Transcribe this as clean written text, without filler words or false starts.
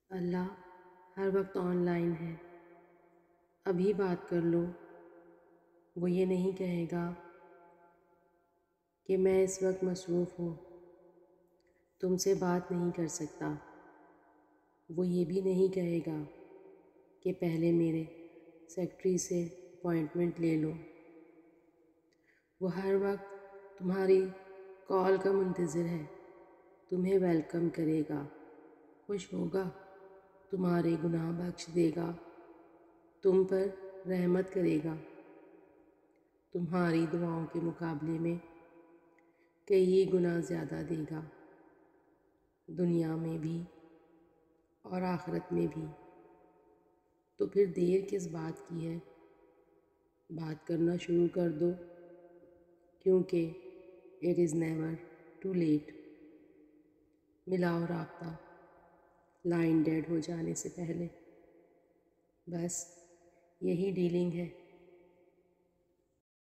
اللہ ہر وقت on line ہے، ابھی بات کر لو۔ وہ یہ نہیں کہے گا کہ میں اس وقت مصروف ہوں، تم سے بات نہیں کر سکتا۔ وہ یہ بھی نہیں کہے گا کہ پہلے میرے سیکٹری سے اپوائنٹمنٹ لے لو۔ وہ ہر وقت تمہاری کال کا منتظر ہے، تمہیں ویلکم کرے گا، خوش ہوگا، تمہارے گناہ بخش دے گا، تم پر رحمت کرے گا، تمہاری دعاؤں کے مقابلے میں کئی گنا زیادہ دے گا، دنیا میں بھی اور آخرت میں بھی۔ تو پھر دیر کس بات کی ہے؟ بات کرنا شروع کر دو، کیونکہ it is never too late. ملاؤ رابطہ لائن ڈیڈ ہو جانے سے پہلے۔ بس یہی ڈیلنگ ہے۔